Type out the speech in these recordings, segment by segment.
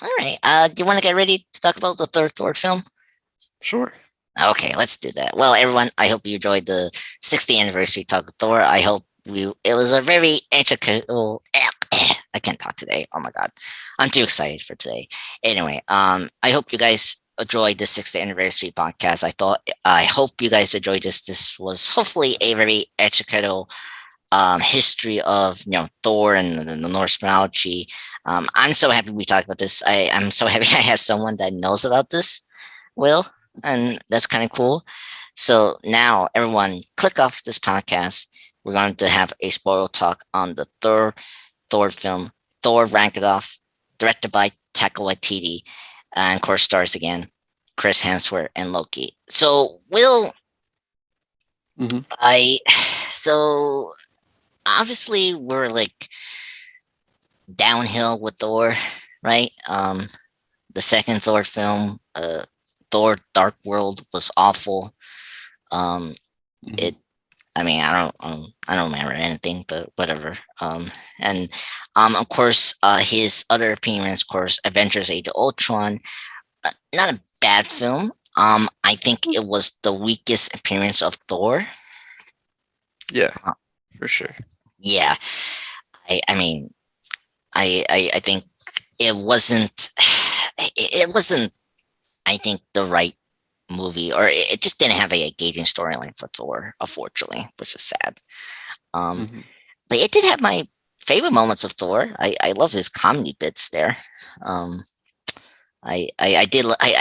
All right. Do you want to get ready to talk about the third Thor film? Sure. Okay, let's do that. Well, everyone, I hope you enjoyed the 60th anniversary talk of Thor. I hope it was a very educational. I can't talk today. Oh my god, I'm too excited for today. Anyway, I hope you guys enjoyed the 60th anniversary podcast. I hope you guys enjoyed this. This was hopefully a very educational history of Thor and the Norse mythology. I'm so happy we talked about this. I'm so happy I have someone that knows about this. Will, and that's kind of cool. So now, everyone, click off this podcast. We're going to have a spoiler talk on the third Thor film, Thor Ragnarok, directed by Taika Waititi, and of course stars again Chris Hemsworth and Loki. So, Will, hmm I so obviously we're like downhill with Thor, right? The second Thor film, Thor: Dark World was awful. Um, hmm it. I mean, I don't remember anything, but whatever. And of course, his other appearance, of course, Avengers: Age of Ultron, not a bad film. I think it was the weakest appearance of Thor. Yeah, Uh, for sure. yeah, I mean, I think it wasn't. It wasn't. I think the right movie, or it just didn't have a engaging storyline for Thor, unfortunately, which is sad. Um, hmm but it did have my favorite moments of Thor. I love his comedy bits there. Um, I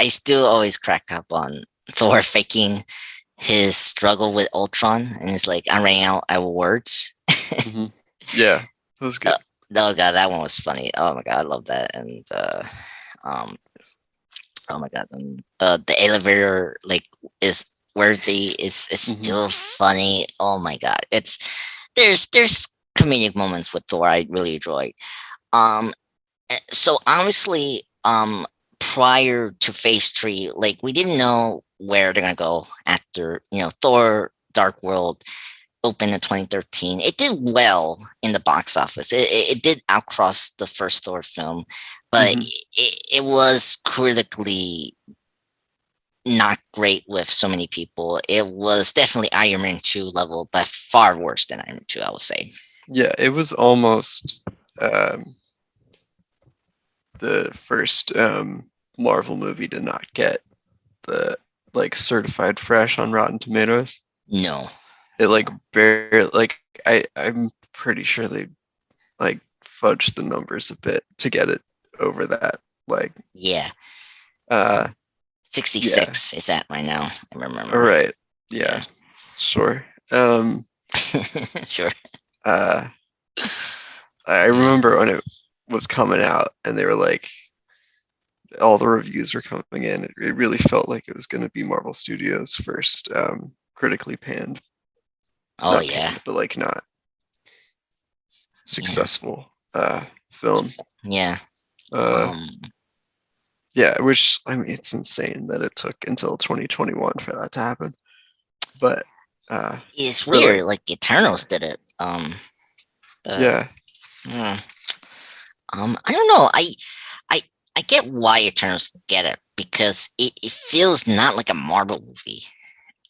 still always crack up on Thor faking his struggle with Ultron, and it's like I'm running out of words. hmm Yeah, that was uh, good. oh god, that one was funny. Oh my god, I love that. And um, oh my god, and the elevator like is worthy. Is hmm still funny. Oh my god, there's comedic moments with Thor I really enjoyed. Um, so obviously, prior to Phase Three, like we didn't know where they're gonna go after Thor: Dark World opened in 2013. It did well in the box office. It did outcross the first Thor film, but hmm it was critically not great with so many people. It was definitely Iron Man 2 level, but far worse than Iron Man 2, I would say. Yeah, it was almost um, the first Marvel movie to not get the like certified fresh on Rotten Tomatoes. No. It like barely like I'm pretty sure they like fudged the numbers a bit to get it over that. Like Yeah. uh yeah, 66 is that right now. I all remember. right. Yeah. Yeah, sure. Sure. Uh I Yeah. remember when it was coming out and they were like all the reviews were coming in. It really felt like it was going to be Marvel Studios' first critically panned, Oh not yeah. panned, but like not Yeah. successful film. Yeah. Uh, Um yeah, which I mean, it's insane that it took until 2021 for that to happen. But uh, it's for like, weird. Like yeah, Eternals did it. But yeah, mm, I don't know. I I get why Eternals get it because it feels not like a Marvel movie.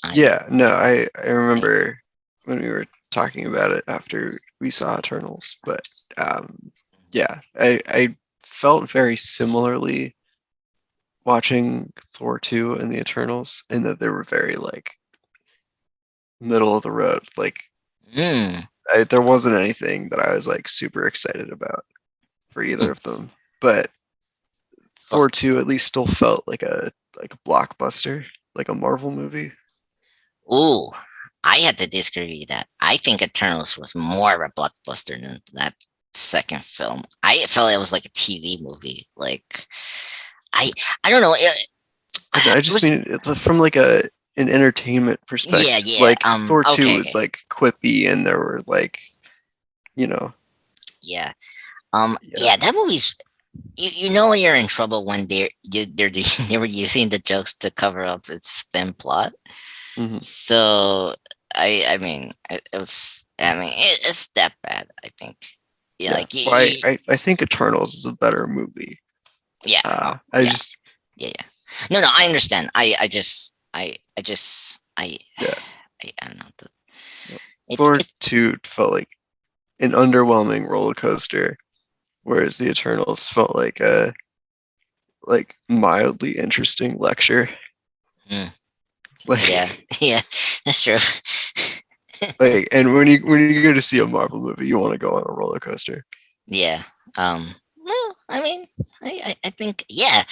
I yeah. No, I I remember when we were talking about it after we saw Eternals, but yeah, I felt very similarly watching Thor 2 and the Eternals in that they were very like middle of the road. Like mm, there wasn't anything that I was like super excited about for either of them. But oh, Thor 2 at least still felt like a blockbuster, like a Marvel movie. ooh, I had to disagree with that. I think Eternals was more of a blockbuster than that second film. I felt it was like a TV movie. Like I I don't know. I It just was mean from like a an entertainment yeah, perspective. yeah. Like Thor 2 was Okay. like quippy and there were like, you know, Yeah. yeah. Yeah, that movie's you know when you're in trouble when they were using the jokes to cover up its thin plot. hmm So I mean it was I mean it's that bad I think. Yeah, Yeah. like Well, I think Eternals is a better movie. Yeah. I Yeah. just Yeah. Yeah. No, I understand. yeah. I don't know. Thor It's 2 felt like an underwhelming roller coaster, whereas the Eternals felt like a mildly interesting lecture. mm, yeah, Like yeah, that's true. and when you go to see a Marvel movie, you want to go on a roller coaster. Yeah. Well, I mean, I think yeah.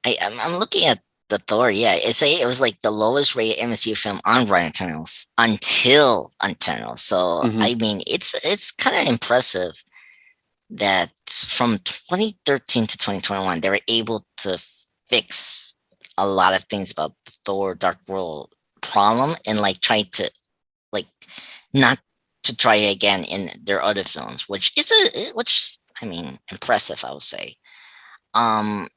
I'm looking at the Thor. Yeah, it was like the lowest rated MCU film on Rotten Tomatoes until Eternal. So Hmm. I mean, it's kind of impressive that from 2013 to 2021 they were able to fix a lot of things about the Thor Dark World problem and like try to like not to try again in their other films, which I mean impressive, I would say. Um,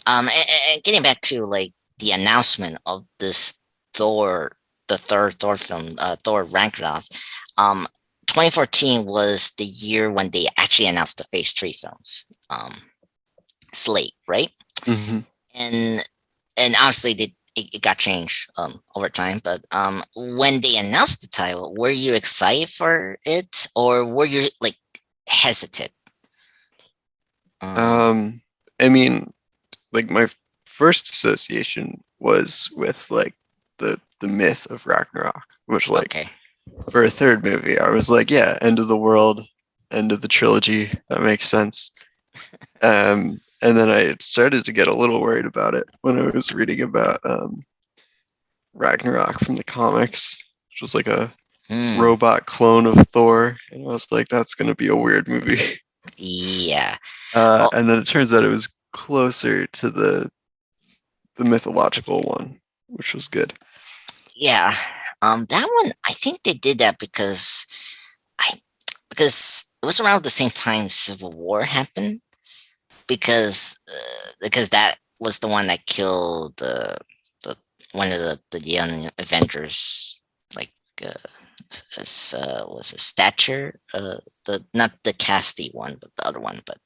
and getting back to like the announcement of this Thor, the third Thor film, Thor Ragnarok. Um, 2014 was the year when they actually announced the Phase Three films slate, right? Hmm. And obviously it got changed over time. But when they announced the title, were you excited for it, or were you like hesitant? Um, I mean, like my first association was with like the myth of Ragnarok, which like okay. for a third movie, I was like, yeah, end of the world, end of the trilogy. That makes sense. And then I started to get a little worried about it when I was reading about Ragnarok from the comics, which was like a Hmm. robot clone of Thor, and I was like, that's gonna be a weird movie. Yeah. Oh, And then it turns out it was closer to the mythological one, which was good. yeah. That one, I think they did that I because it was around the same time Civil War happened. Because that was the one that killed the one of the young Avengers, like uh, was a stature, the not the casty one, but the other one. But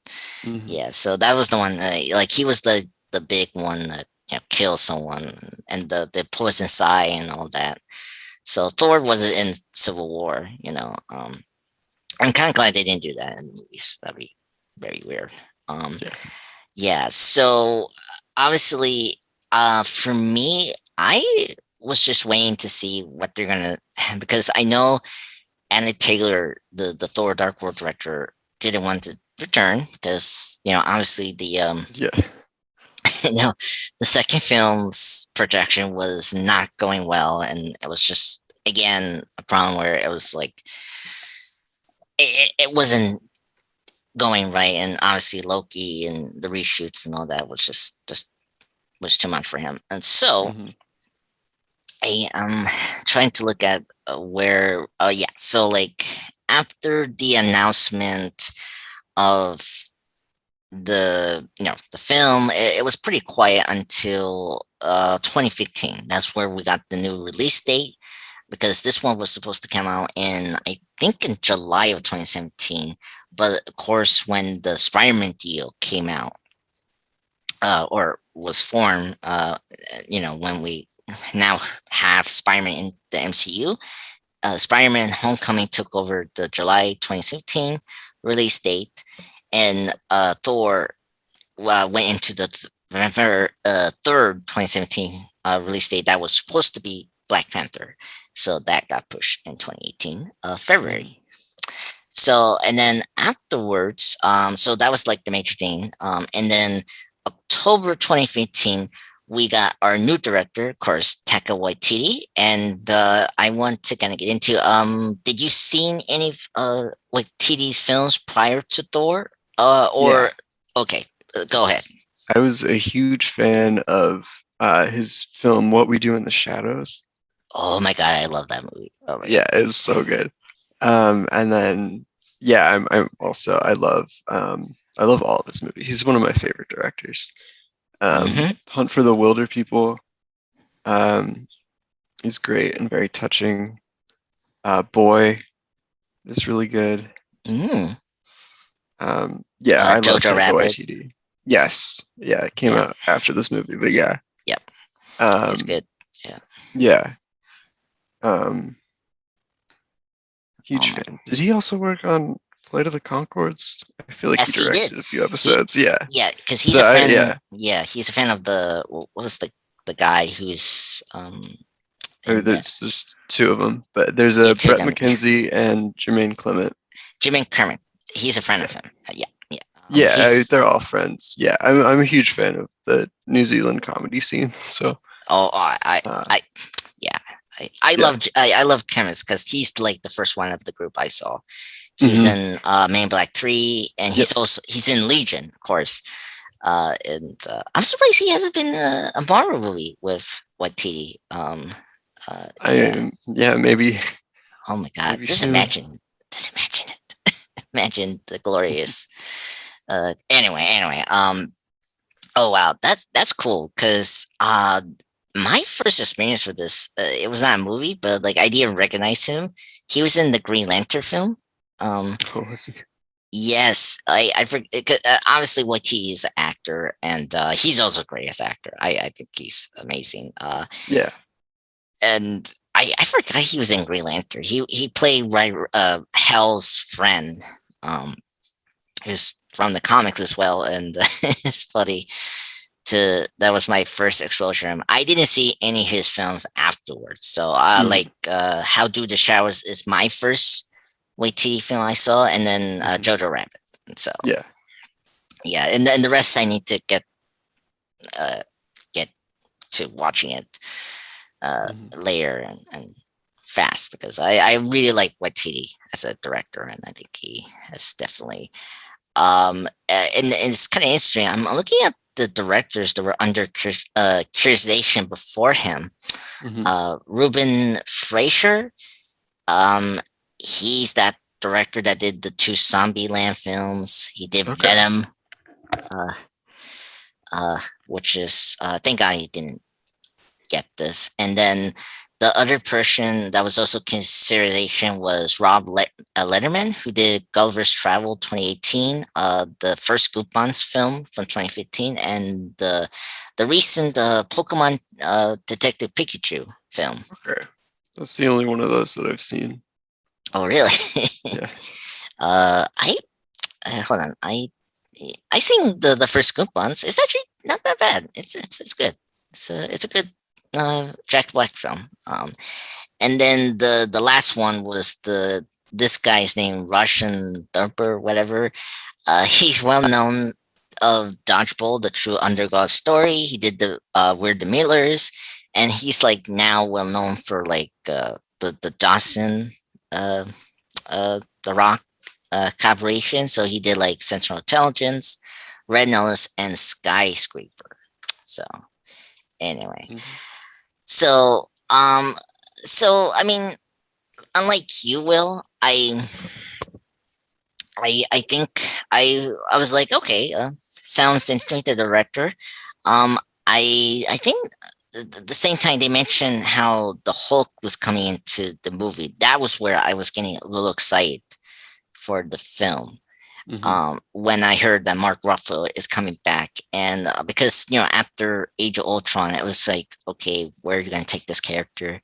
Hmm. yeah, so that was the one. Like he was the big one that killed someone, and the poison sigh and all that. So Thor was in Civil War. I'm kind of glad they didn't do that in movies. That'd be very weird. Um, Yeah. yeah, so obviously, for me, I was just waiting to see what they're gonna because I know Anna Taylor, the Thor Dark World director, didn't want to return because obviously the Yeah. you know the second film's projection was not going well, and it was just again a problem where it was like it wasn't going right, and obviously Loki and the reshoots and all that was just was too much for him. And so Hmm. I am trying to look at where. Oh yeah, so like after the announcement of the film, it was pretty quiet until 2015. That's where we got the new release date because this one was supposed to come out in I think in July of 2017. But of course, when the Spider-Man deal came out, or was formed, when we now have Spider-Man in the MCU, Spider-Man Homecoming took over the July 2017 release date, and Thor went into the November 3rd, 2017 release date that was supposed to be Black Panther. So that got pushed in 2018, Hmm. February. So, and then afterwards, so that was like the major thing. And then October 2015, we got our new director, of course, Taika Waititi. And I want to kind of get into, did you seen any of Waititi's films prior to Thor? Yeah. Okay, go ahead. I was a huge fan of his film What We Do in the Shadows. Oh my God, I love that movie. Oh my Yeah, God. it's so good. And then yeah, I'm also I love all of his movies. He's one of my favorite directors. Mm-hmm. Hunt for the Wilder People. Um, he's great and very touching. Boy is really good. Mm. Yeah, I love Jojo Taika Rabbit. Waititi. Yes, yeah, it came Yeah. out after this movie, but yeah, Yep. It's um, good. Yeah. yeah, um, Oh huge my. fan. Did he also work on Flight of the Conchords? I feel like he Yes, he did. directed a few He episodes. Yeah, Yeah, because he's so a fan. yeah, Yeah, he's a fan of the what was the guy who's in the there's just two of them, but there's yeah a two of Brett them. McKenzie and Jermaine Clement. Jimmy Kermit. He's a friend of Yeah, him. Yeah, yeah. yeah, He's they're all friends. Yeah, I'm a huge fan of the New Zealand comedy scene. So, oh uh, I yeah. yeah, I love Chemist because he's like the first one of the group I saw. He was hmm in Man in Black 3, and yep. he's in Legion, of course. And I'm surprised he hasn't been a Marvel movie with Waititi. Yeah. Yeah, maybe Oh my God! maybe soon. Just imagine it. Imagine the glorious. Anyway. Oh wow, that's cool because my first experience with this, it was not a movie, but like I didn't recognize him. He was in the Green Lantern film. Um, Oh, was he? yes, I forget. Obviously, Waititi is an actor, and he's also great as actor. I think he's amazing. Yeah. And I forgot he was in Green Lantern. He played Hell's friend. Um, who's from the comics as well, and it's funny that was my first exposure to him. I didn't see any of his films afterwards. So Mm, like How Do the Showers is my first Waititi film I saw, and then mhm. Jojo Rabbit. And so Yeah. yeah, and then the rest I need to uh, get to watching it Mhm. later and fast because I really like Waititi as a director, and I think he has definitely and it's kind of interesting. I'm looking at the directors that were under curation before him. Mhm. Ruben Fleischer, um, he's that director that did the two Zombieland films. He did Okay. Venom, uh, which is thank God he didn't get this. And then the other person that was also consideration was Letterman, who did Gulliver's Travel 2018, the first Goosebumps film from 2015, and the recent Pokemon Detective Pikachu film. Okay. That's the only one of those that I've seen. Oh, really? Yeah. I hold on. I seen the first Goosebumps. It's actually not that bad. It's good. It's a good Jack Black film. And then the last one was this guy's name Russian Thumper, whatever. He's well known of Dodgeball, the true underdog story. He did the We're the Millers, and he's like now well known for like the Dawson uh the Rock collaboration. So he did like Central Intelligence, Red Notice, and Skyscraper. So anyway, Mhm. so I mean, unlike you, Will, I think I was like, okay, sounds interesting. The director, I think the same time they mentioned how the Hulk was coming into the movie. That was where I was getting a little excited for the film. Mhm. When I heard that Mark Ruffalo is coming back, and because after Age of Ultron, it was like, okay, where are you going to take this character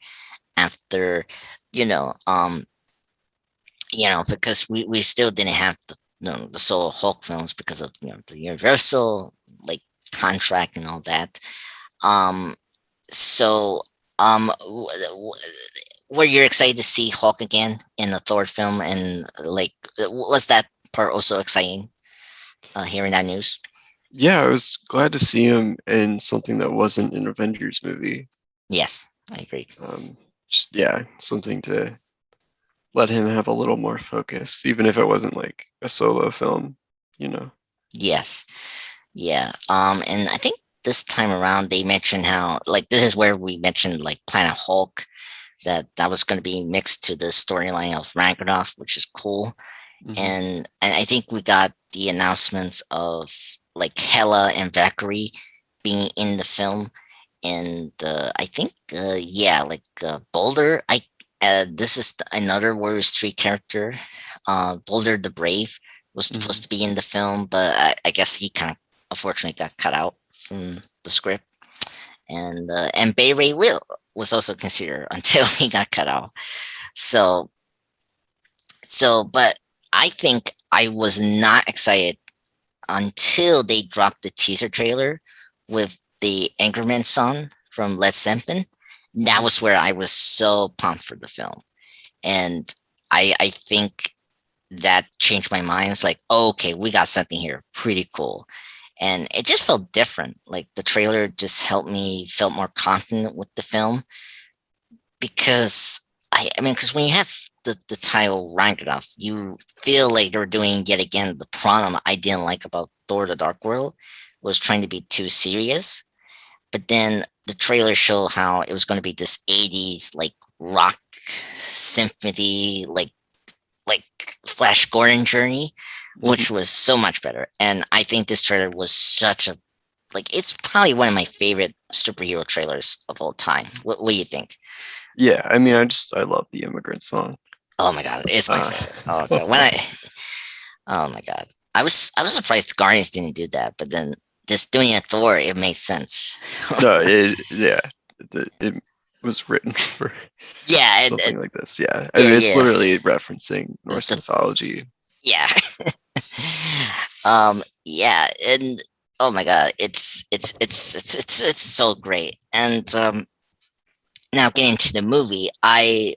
after, you know, um, because we still didn't have the solo Hulk films because of the Universal like contract and all that. Um, so were you excited to see Hulk again in the Thor film, and like was that part also exciting? Hearing that news. Yeah, I was glad to see him in something that wasn't an Avengers movie. Yes, I agree. Um, just yeah, something to let him have a little more focus, even if it wasn't like a solo film, you know. Yes, yeah. And I think this time around they mentioned how like this is where we mentioned like Planet Hulk that was going to be mixed to the storyline of Ragnarok, which is cool. Hmm And I think we got the announcements of like Hela and Valkyrie being in the film, and I think yeah, like Boulder. This is another Warriors 3 character. Boulder the Brave was supposed hmm to be in the film, but I guess he kind of unfortunately got cut out from the script, and Bay Ray Will was also considered until he got cut out. So but I think I was not excited until they dropped the teaser trailer with the Anchorman song from Led Zeppelin. That was where I was so pumped for the film, and I think that changed my mind. It's like, oh, okay, we got something here, pretty cool, and it just felt different. Like the trailer just helped me felt more confident with the film because because when you have the title Ragnarok, you feel like they're doing yet again the problem I didn't like about Thor: The Dark World was trying to be too serious. But then the trailer showed how it was going to be this 80s like rock symphony, like Flash Gordon journey, which was so much better. And I think this trailer was such a it's probably one of my favorite superhero trailers of all time. What do you think? Yeah, I mean, I love the Immigrant Song. Oh my god, it's my favorite. Oh god, oh my god, I was surprised Guardians didn't do that, but then just doing a Thor, it made sense. No, it was written for something like this. Yeah, I mean, it's literally referencing Norse mythology. Yeah, yeah, and oh my god, it's so great. And now getting to the movie, I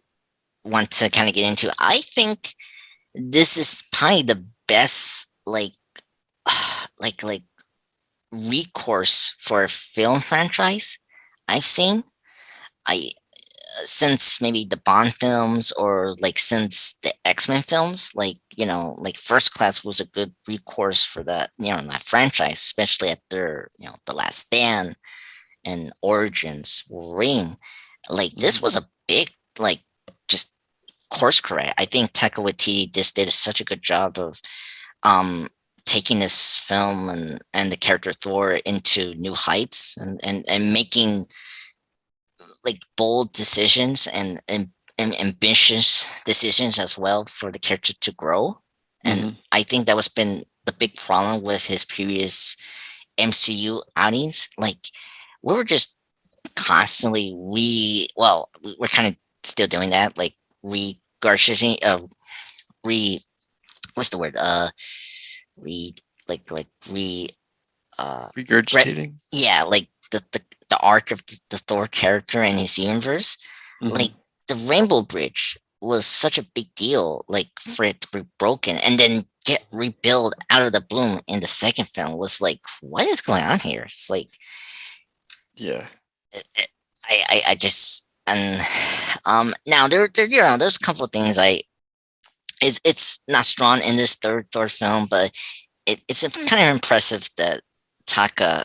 want to kind of get into. I think this is probably the best like recourse for a film franchise I've seen. I since maybe the Bond films or since the X-Men films, like First Class was a good recourse for that, that franchise, especially after, The Last Stand and Origins Wolverine. This was a big, just course correct. I think Taika Waititi just did such a good job of taking this film and the character Thor into new heights and making bold decisions and ambitious decisions as well for the character to grow. And I think that was been the big problem with his previous MCU outings. We were just constantly we're kind of still doing that, regurgitating what's the word? Regurgitating? Yeah, the arc of the Thor character and his universe. The Rainbow Bridge was such a big deal, for it to be broken and then get rebuilt out of the bloom in the second film was what is going on here? It's yeah. I just and now there's a couple of things it's not strong in this third Thor film, but it's kind of impressive that Taka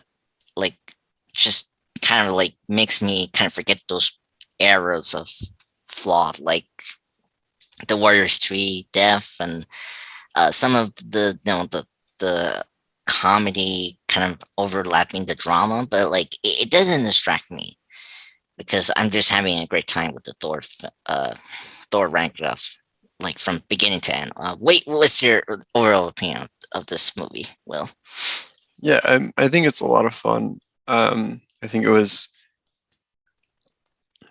just kind of makes me kind of forget those eras of flaw, like the Warriors 3 Death and some of the the comedy kind of overlapping the drama, but it doesn't distract me because I'm just having a great time with the Thor Ragnarok, from beginning to end. Wait, what's your overall opinion of this movie, Will? Yeah, I think it's a lot of fun. I think it was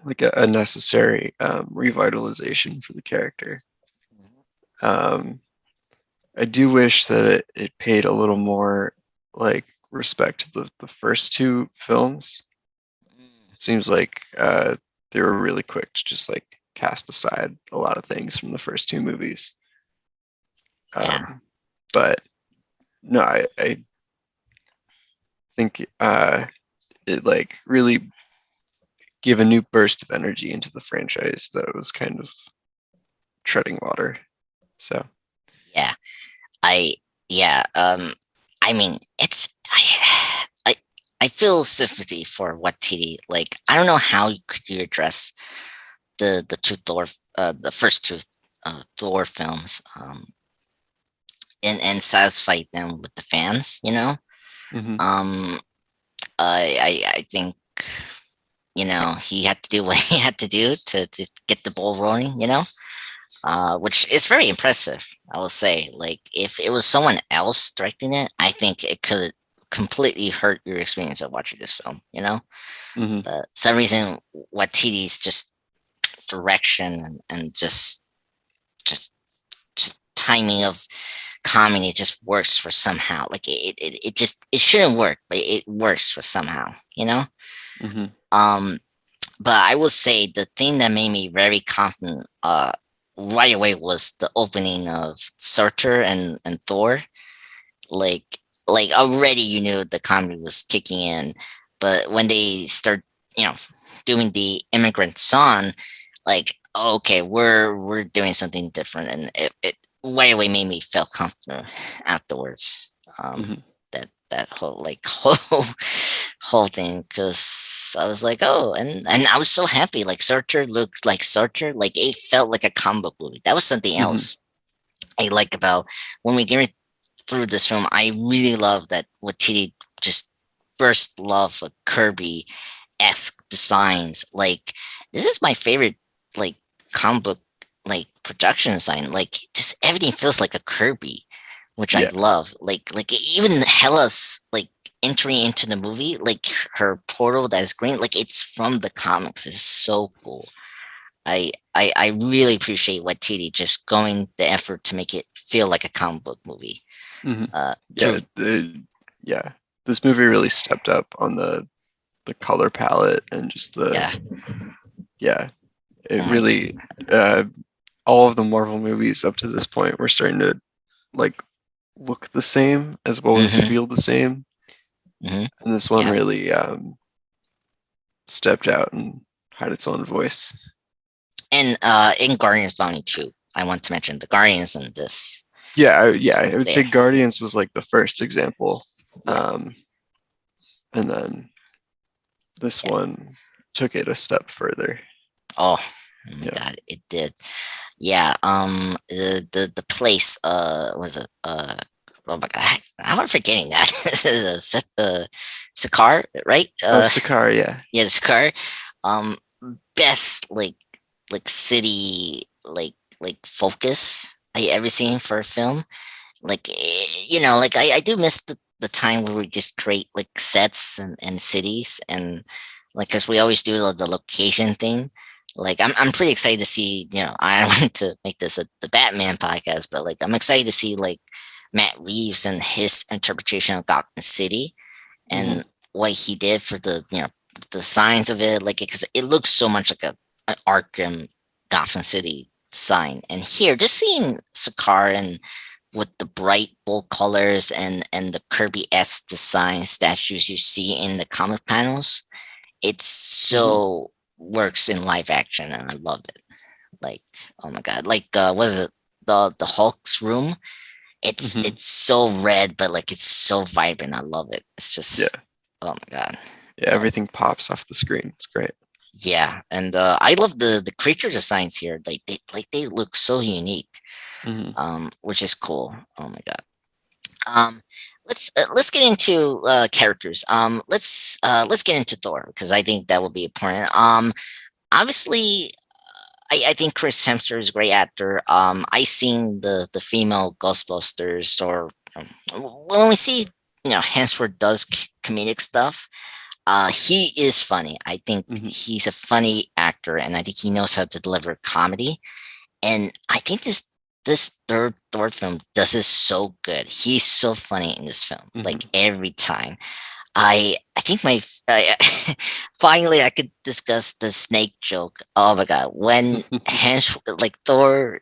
a necessary revitalization for the character. I do wish that it paid a little more respect to the first two films. It seems like they were really quick to just cast aside a lot of things from the first two movies. But no, I think it really gave a new burst of energy into the franchise that was kind of treading water. So I mean, I feel sympathy for Waititi. I don't know how could you address the two Thor, the first two Thor films, and satisfy them with the fans. I think he had to do what he had to do to get the ball rolling. Which is very impressive. I will say, if it was someone else directing it, I think it could completely hurt your experience of watching this film. Hmm. But some reason Watiti's just direction and just just timing of comedy just works for somehow. Like it shouldn't work, but it works for somehow. Hmm. Um, but I will say the thing that made me very confident right away was the opening of Surtur and Thor. Like like already you knew the comedy was kicking in, but when they start, you know, doing the immigrant song, like okay, we're doing something different, and it right away made me feel comfortable afterwards. Um, Hmm. that whole like whole thing, because I was like, oh, and I was so happy. Like Surtur looks like Surtur, like it felt like a comic book movie. That was something Hmm. else I like about when we get through this film. I really love that Watiti just first love of Kirby esque designs. Like this is my favorite like comic book like production design. Like just everything feels like a Kirby, which I Yeah. love. Like even Hela's like entry into the movie, like her portal that is green, like it's from the comics. It's so cool. I really appreciate Watiti just going the effort to make it feel like a comic book movie. Hmm. Through Yeah. Yeah. This movie really stepped up on the color palette and just the yeah, yeah. It oh my really all of the Marvel movies up to this point were starting to like look the same as well as hmm feel the same, hmm and this one yeah. really stepped out and had its own voice. And in Guardians Volume 2, I want to mention the Guardians in this. Yeah, So I would say there. Guardians was like the first example, Yeah. and then this Yeah. one took it a step further. Oh, oh my Yeah. god, it did. Yeah, the place was it oh my god, how am I forgetting that? Sakaar, right? Oh, Sakaar, yeah. Yeah, the Sakaar. Um best like city like focus I ever seen for a film. Like like I do miss the time where we just create like sets and cities, and like because we always do the location thing. Like I'm pretty excited to see, I don't want to make this the Batman podcast, but like I'm excited to see like Matt Reeves and his interpretation of Gotham City Hmm. and what he did for the signs of it, like because it looks so much like an Arkham Gotham City sign. And here just seeing Sakaar and with the bright bold colors and the Kirby-esque design statues you see in the comic panels, it Hmm. so works in live action, and I love it. Like, oh my god, like what is it? The Hulk's room. It's Hmm. it's so red, but like it's so vibrant. I love it. It's just, Yeah. oh my god. Yeah, And everything pops off the screen. It's great. yeah, and I love the creature designs here. They look so unique, Hmm. which is cool. Oh my god. Um, let's get into characters. Let's get into Thor because I think that will be important. Obviously, I think Chris Hemsworth is a great actor. I seen the female Ghostbusters, or when we see Hemsworth does comedic stuff. He is funny. I think Hmm. he's a funny actor, and I think he knows how to deliver comedy. And I think this third Thor film does this so good. He's so funny in this film, like Hmm. every time. I think my finally I could discuss the snake joke. Oh my god, when like Thor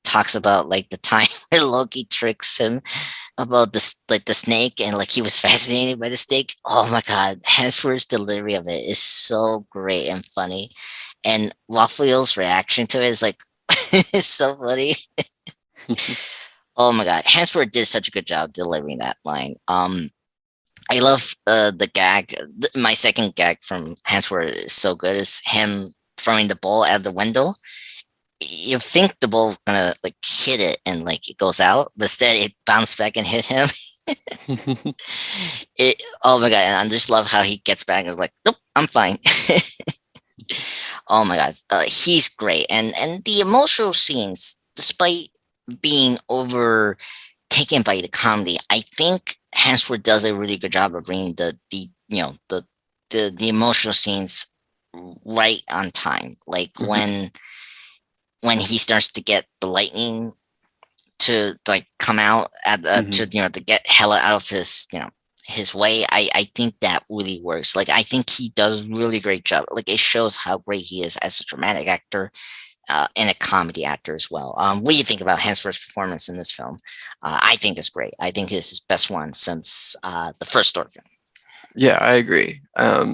talks about like the time where Loki tricks him about this like the snake, and like he was fascinated by the snake. Oh my god, Hemsworth's delivery of it is so great and funny, and Ruffalo's reaction to it is like it's so funny. Oh my god, Hemsworth did such a good job delivering that line. I love the gag. My second gag from Hemsworth is so good. Is him throwing the ball out of the window. You think the ball gonna like hit it and like it goes out, but instead it bounced back and hit him. Oh my god! And I just love how he gets back and is like, "Nope, I'm fine." Oh my god, he's great, and the emotional scenes, despite being overtaken by the comedy, I think Hemsworth does a really good job of bringing the you know the emotional scenes right on time. Like Hmm. when he starts to get the lightning to like come out at Hmm. to to get Hela out of his his way. I think that really works. Like I think he does really great job. Like it shows how great he is as a dramatic actor and a comedy actor as well. What do you think about Hemsworth's performance in this film? I think it's great. I think it's his best one since the first Thor film. Yeah, I agree. I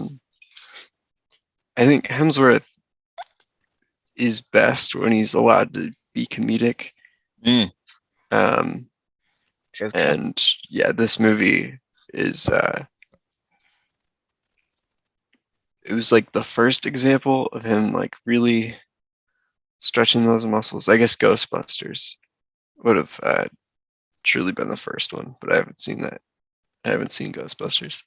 think Hemsworth is best when he's allowed to be comedic. Mm, Um, true, true. and yeah, this movie is it was like the first example of him like really stretching those muscles. I guess Ghostbusters would have truly been the first one, but I haven't seen that. I haven't seen Ghostbusters.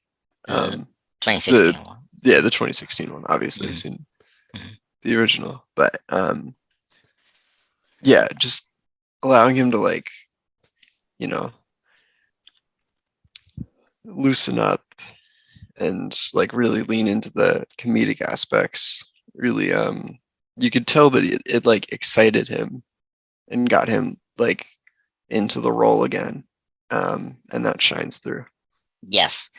The Um, the 2016 one. yeah, the 2016 one. Obviously, I've Mm-hmm. seen Mm-hmm. the original, but yeah, just allowing him to like you know loosen up and like really lean into the comedic aspects. Really, you could tell that it like excited him and got him like into the role again, and that shines through. Yes.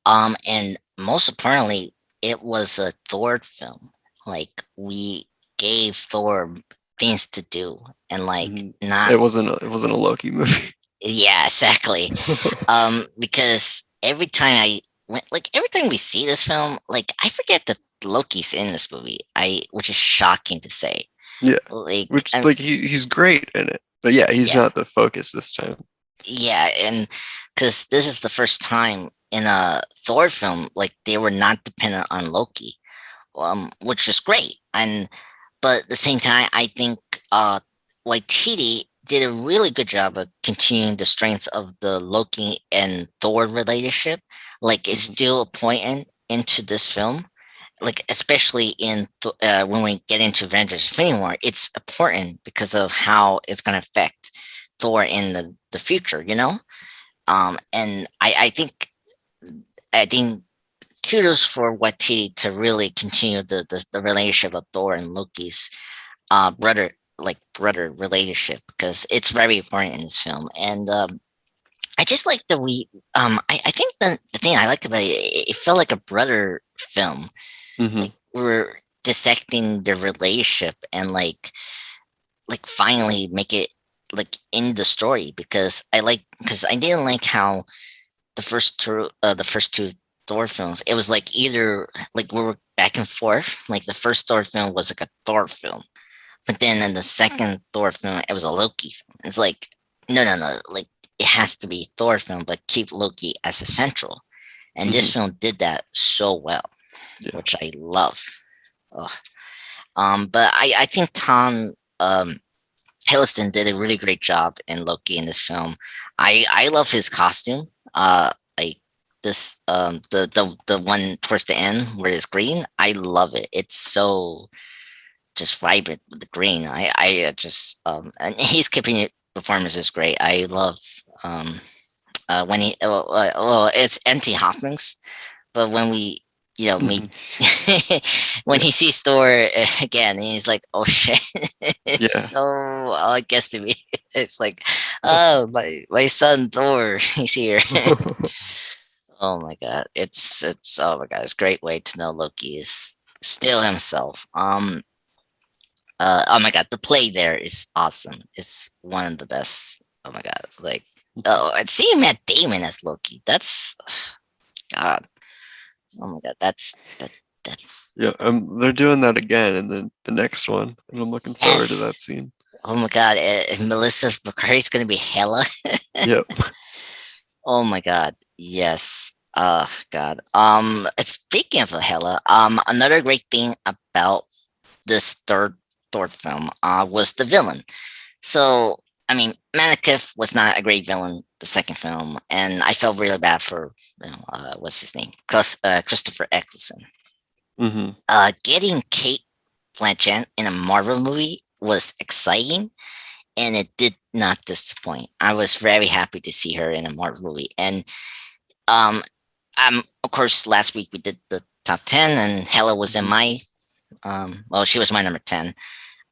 And most importantly, it was a Thor film. Like we gave Thor things to do, and like Mhm. not It wasn't a Loki movie. yeah, exactly. Because every time we see this film, like I forget that Loki's in this movie. Which is shocking to say. Yeah, Like, which like he's great in it, but yeah, he's yeah, not the focus this time. yeah, and because this is the first time in a Thor film, like they were not dependent on Loki, which is great. But at the same time, I think Waititi did a really good job of continuing the strengths of the Loki and Thor relationship. Like, it's Mhm. still important into this film. Like, especially when we get into Avengers Infinity War, it's important because of how it's going to affect Thor in the future. And I think kudos for Waititi to really continue the relationship of Thor and Loki's brother relationship because it's very important in this film. And I just like that I think the thing I like about it felt like a brother film. Mhm. Like we're dissecting the relationship and like finally make it like in the story because I didn't like how the first two Thor films, it was like either like we were back and forth. Like the first Thor film was like a Thor film, but then in the second Thor film, it was a Loki film. It's like no, like it has to be Thor film, but keep Loki as essential. And Mhm. this film did that so well, Yeah. which I love. Ugh. But I think Tom Hiddleston did a really great job in Loki in this film. I love his costume. Like this the one towards the end where it's green. I love it. It's so just vibrant with the green. I just and he's keeping it performance is great. I love um when it's Anthony Hopkins, but when we meet Mhm. when Yeah. he sees Thor again, and he's like, "Oh shit!" It's Yeah. so I guess to me, it's like, "Oh my son Thor, he's here." Oh my god, it's oh my god, it's a great way to know Loki is still himself. Oh my god, the play there is awesome. It's one of the best. Oh my god, like and seeing Matt Damon as Loki, that's God. Oh my god, that Yeah, they're doing that again in the next one, and I'm looking forward to that yes. scene. Oh my god, Melissa McCarthy's gonna be Hela. Yep. Oh my god, yes. God. Speaking of Hela, another great thing about this third film was the villain. So, I mean, Manakif was not a great villain the second film, and I felt really bad for what's his name, Christopher Eccleston. Hmm. Getting Cate Blanchett in a Marvel movie was exciting, and it did not disappoint. I was very happy to see her in a Marvel movie. And um, of course, last week we did the top 10, and Hela was in my well, she was my number 10.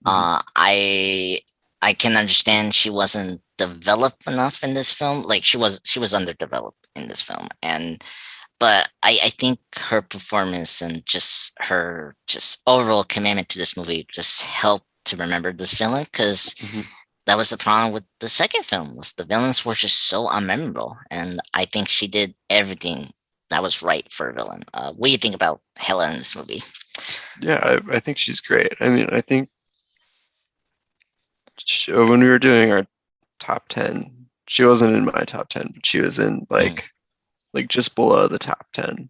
I can understand she wasn't developed enough in this film. Like she was underdeveloped in this film, and but I think her performance and just her just overall commitment to this movie just helped to remember this villain, because that was the problem with the second film, was the villains were just so unmemorable, and I think she did everything that was right for a villain. What do you think about Hela in this movie? Yeah, I think she's great. I mean, I think when we were doing our top 10, she wasn't in my top 10, but she was in like just below the top 10.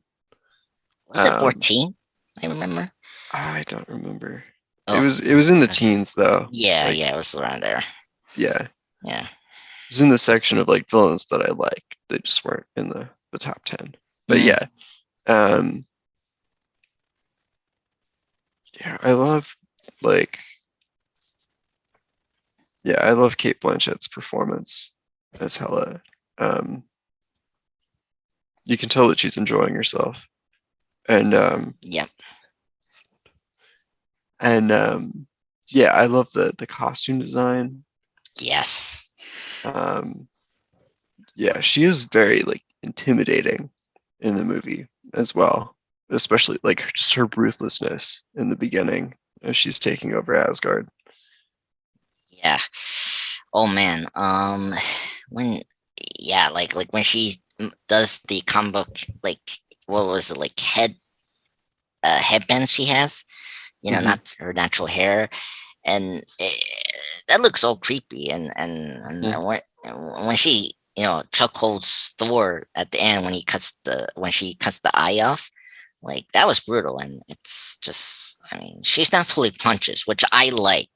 Was it 14? I remember. I don't remember. Oh, it was in the teens though. Yeah, Like, yeah, it was around there. yeah. Yeah. It was in the section of like villains that I like. They just weren't in the top 10. But yeah. Yeah, I love like I love Cate Blanchett's performance as Hela. You can tell that she's enjoying herself. And yeah. And yeah, I love the costume design. Yes. Yeah, she is very like intimidating in the movie as well, especially like just her ruthlessness in the beginning as she's taking over Asgard. Yeah. Oh man. When like when she does the comic book, like what was it, like headband she has, not her natural hair, and that looks so creepy. And when she Chuck holds Thor at the end when she cuts the eye off, like that was brutal. And it's just, I mean, she's not fully punches, which I like.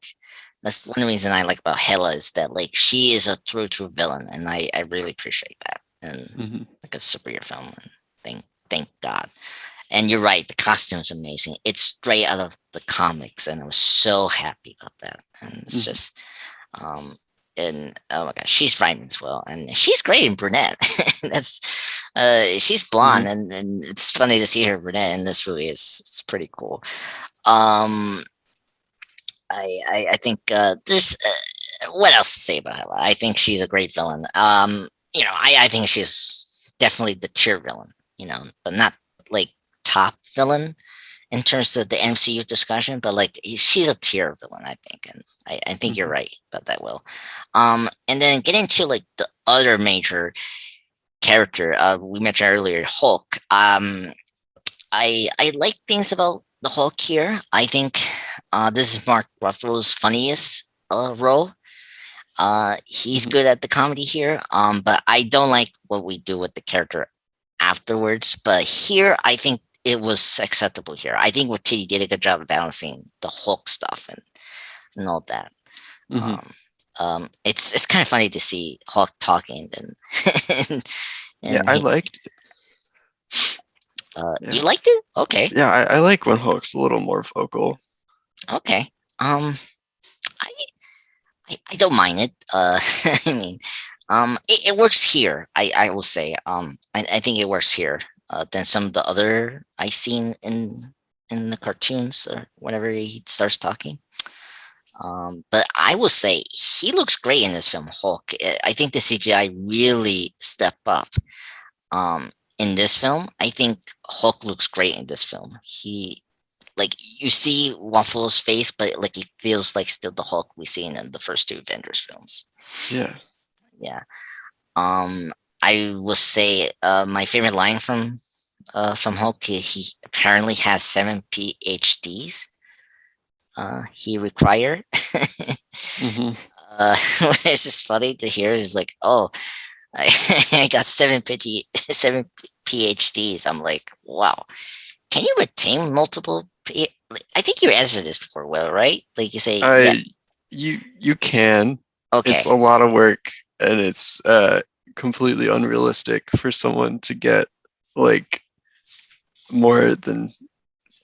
That's one reason I like about Hela, is that like she is a true villain, and I really appreciate that. And like a superhero film, and thank God. And you're right, the costume is amazing. It's straight out of the comics, and I was so happy about that. And it's just, and oh my gosh, she's fine as well, and she's great in brunette. That's, she's blonde, and it's funny to see her brunette in this movie. It's pretty cool. I think there's what else to say about Hela? I think she's a great villain. I think she's definitely the tier villain, but not like top villain in terms of the MCU discussion, but like she's a tier villain, I think. And I think you're right about that, Will. And then get into like the other major character we mentioned earlier, Hulk. I like things about the Hulk here. I think this is Mark Ruffalo's funniest role. He's good at the comedy here, but I don't like what we do with the character afterwards. But here, I think it was acceptable here. I think Waititi did a good job of balancing the Hulk stuff and all that. It's kind of funny to see Hulk talking and yeah, I liked it. You liked it? Okay. Yeah, I like when Hulk's a little more vocal. Okay. I don't mind it. I mean, it works here. I will say. I think it works here than some of the other I seen in the cartoons or whenever he starts talking. But I will say he looks great in this film, Hulk. I think the CGI really stepped up. In this film, I think Hulk looks great in this film. He, like, you see Waffle's face, but like he feels like still the Hulk we seen in the first two Avengers films. Yeah. I will say my favorite line from Hulk. He apparently has 7 PhDs. He required. It's just funny to hear. Is like, oh, I got 7 PhDs. I'm like, wow. Can you retain multiple? I think you answered this before, Will, right? Like you say, yeah. You can. Okay. It's a lot of work, and it's completely unrealistic for someone to get like more than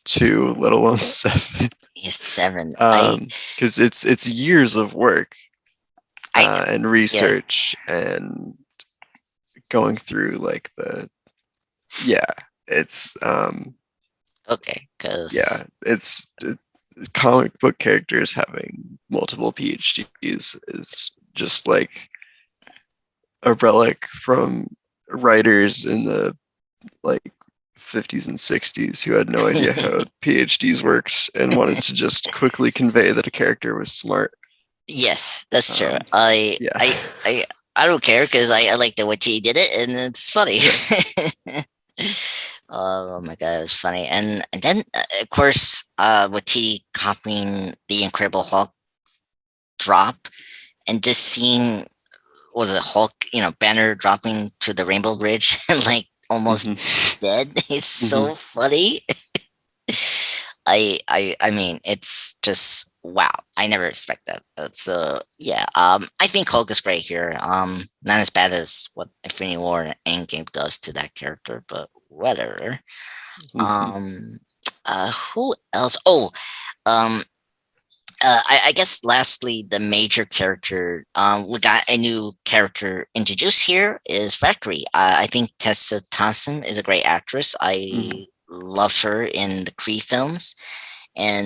2, let alone 7. He's 7. Because it's years of work and yeah. research and going through like yeah, it's Okay, yeah, because comic book characters having multiple PhDs is just like a relic from writers in the like 50s and 60s who had no idea how PhDs worked and wanted to just quickly convey that a character was smart. yes, that's true. Um, yeah. I don't care because I like the way he did it, and it's funny. Yeah. Oh my god, it was funny, and then of course, with he copying the Incredible Hulk drop, and just seeing was a Hulk, Banner dropping to the Rainbow Bridge and like almost Mhm. dead. It's Mhm. so funny. I mean, it's just wow. I never expect that. So yeah, I think Hulk is great here. Not as bad as what Infinity War and Endgame does to that character, but whatever. Mhm. Um, who else? Oh, um, I guess lastly, the major character, we got a new character introduced here is Valkyrie. I think Tessa Thompson is a great actress. Mhm. I love her in the Kree films and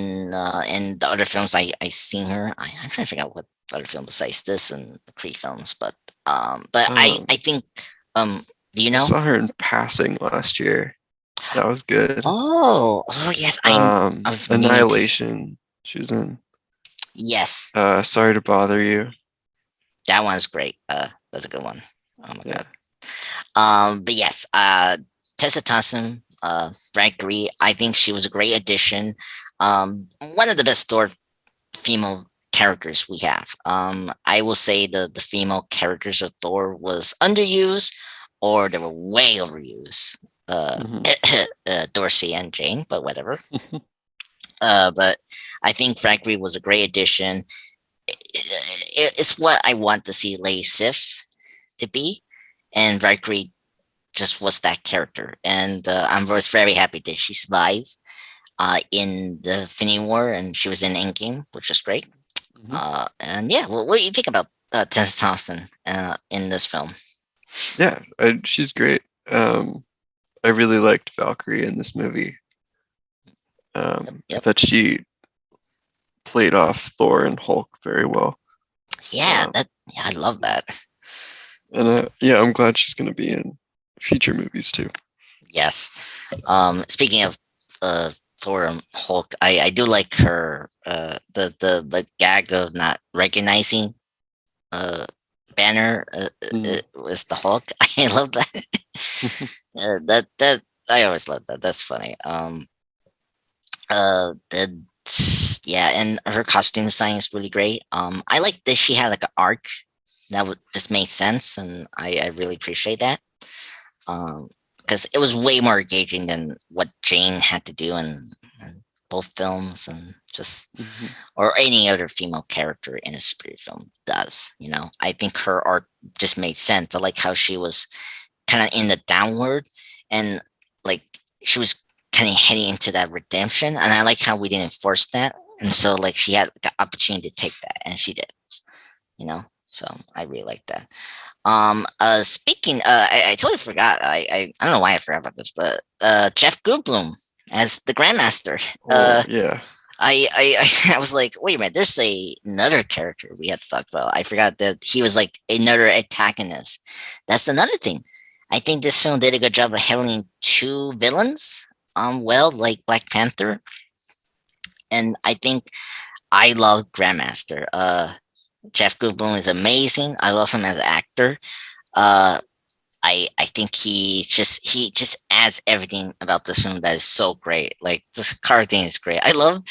in the other films I seen her. I'm trying to figure out what other film besides this and the Kree films, but I Um, think do you I know? saw her in passing last year. That was good. Oh yes, I was meaning to. Annihilation. She was in. Yes, Sorry to bother you. that one's great. That's a good one. Oh my Yeah. god. But yes, Tessa Thompson, Valkyrie, I think she was a great addition. One of the best Thor female characters we have. I will say the female characters of Thor was underused, or they were way overused. Hmm. Dorsey and Jane, but whatever. But I think Valkyrie was a great addition. It's what I want to see Lay Sif to be, and Valkyrie just was that character. And I was very happy that she survived in the Infinity War, and she was in Endgame, which was great. Hmm. And yeah, what do you think about Tessa Thompson in this film? Yeah, she's great. I really liked Valkyrie in this movie. Yep, I yep. thought she played off Thor and Hulk very well. Yeah, Um, yeah, I love that. and yeah, I'm glad she's going to be in future movies too. Yes. Speaking of Thor and Hulk, I do like her the gag of not recognizing uh Banner Mm. was the Hulk. I love that. That I always love that. That's funny. The yeah, and her costume design is really great. I like that she had like an arc that would just made sense, and I really appreciate that. Because it was way more engaging than what Jane had to do in both films, and just Hmm. or any other female character in a superhero film does. I think her arc just made sense. I like how she was kind of in the downward, and like she was kind of heading into that redemption, and I like how we didn't force that, and so like she had the opportunity to take that, and she did. So I really like that. Speaking, I totally forgot. I don't know why I forgot about this, but Jeff Goldblum as the Grandmaster. Oh yeah. I was like, wait a minute, there's another character we had to talk about. I forgot that he was like another antagonist. That's another thing. I think this film did a good job of handling two villains, well, like Black Panther, and I think I love Grandmaster. Jeff Goldblum is amazing. I love him as an actor. Uh, I think he just adds everything about this film that is so great. Like this car thing is great. I love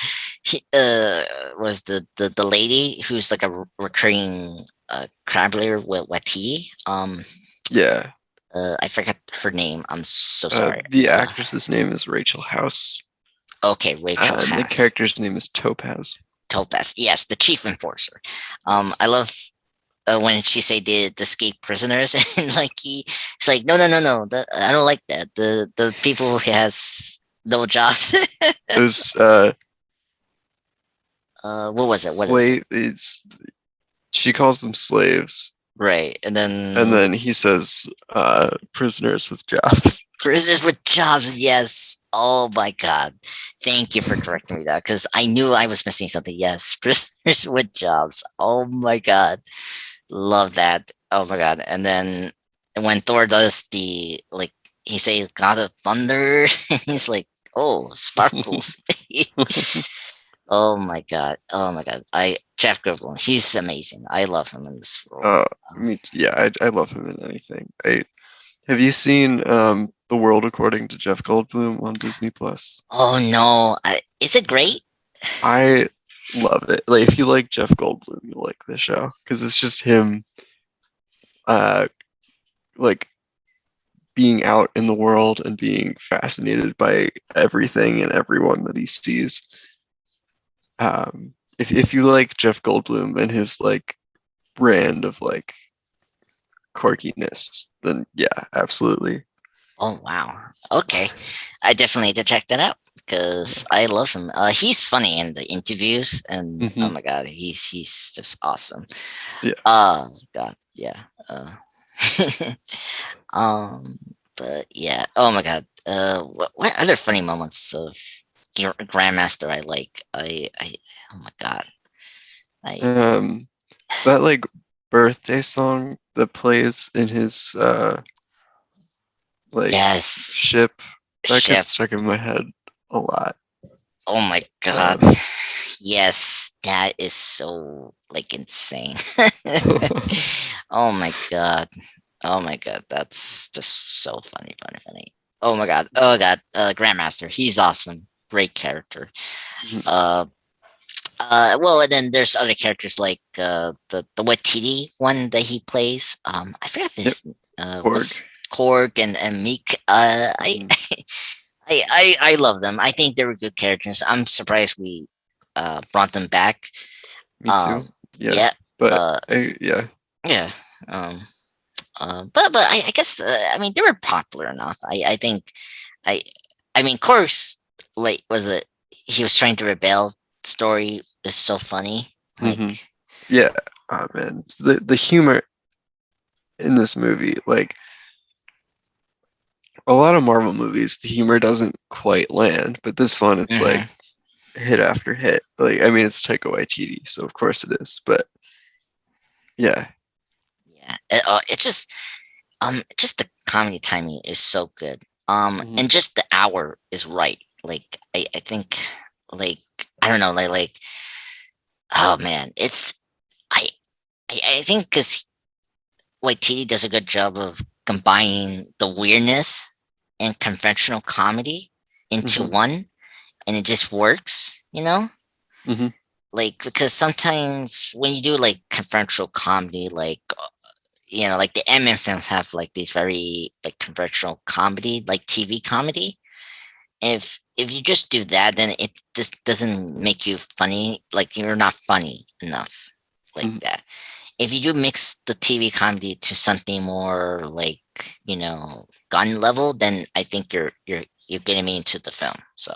he was the lady who's like a recurring traveler with Wati. Yeah. I forgot her name. I'm so sorry. The actress's name is Rachel House, Okay, Rachel and the Hass. character's name is Topaz. Topaz. Yes, the chief enforcer. Yes. I love when she say the escape prisoners and like he's like no, I don't like that the people who has no jobs. It was What was it, what is it? slave. It's she calls them slaves, Right. And and then then he says, prisoners with jobs. prisoners with jobs. Yes. Oh my God. Thank you for correcting me that because I knew I was missing something. Yes. Prisoners with jobs. Oh my God. Love that. Oh my God. And then when Thor does the, like, he say, God of Thunder, and he's like, oh, sparkles. Oh my God. Oh my God. Jeff Goldblum, he's amazing. I love him in this role. Yeah, I love him in anything. Have you seen The World According to Jeff Goldblum on Disney Plus? Oh no. Is it great? I love it. Like if you like Jeff Goldblum, you'll like this show because it's just him, uh, like being out in the world and being fascinated by everything and everyone that he sees. If you like Jeff Goldblum and his like brand of like quirkiness, then yeah, absolutely. Oh wow. Okay. I definitely need to check that out because I love him. He's funny in the interviews and oh Hmm. my God, he's just awesome. Yeah. God, yeah. Um but yeah. Oh my God. What other funny moments of Grandmaster I like? I oh my God. I Um, that like birthday song that plays in his like yes. ship that Chef. gets stuck in my head a lot. Oh my God. Um, Yes, that is so like insane. Oh my God. Oh my God. That's just so funny, funny, funny. Oh my God. Oh God. Grandmaster. He's awesome. Great character. Uh well, and then there's other characters like the Watiti one that he plays. I forgot yep, this Korg. what's Korg and Meek. Mhm. I love them. I think they were good characters. I'm surprised we brought them back. Me too. Um Yeah, yeah. but Uh yeah. yeah. Um but I guess I mean they were popular enough. I think I I mean course like was it he was trying to rebel story is so funny. Hmm. Like Yeah. Oh man, the humor in this movie, like a lot of Marvel movies, the humor doesn't quite land, but this one, it's like mhm. hit after hit. Like, I mean, it's Taika Waititi, so of course it is. But yeah. Yeah. It's just the comedy timing is so good. Hmm. And just the hour is right. Like I think like I don't know like oh man, it's I I think because Waititi does a good job of combining the weirdness and conventional comedy into Hmm. one, and it just works, you know? Hmm. Like because sometimes when you do like conventional comedy, like like the M films have like these very like conventional comedy, like TV comedy. If you just do that, then it just doesn't make you funny. Like you're not funny enough like Hmm. that. If you do mix the TV comedy to something more like gun level, then I think you're getting me into the film. So,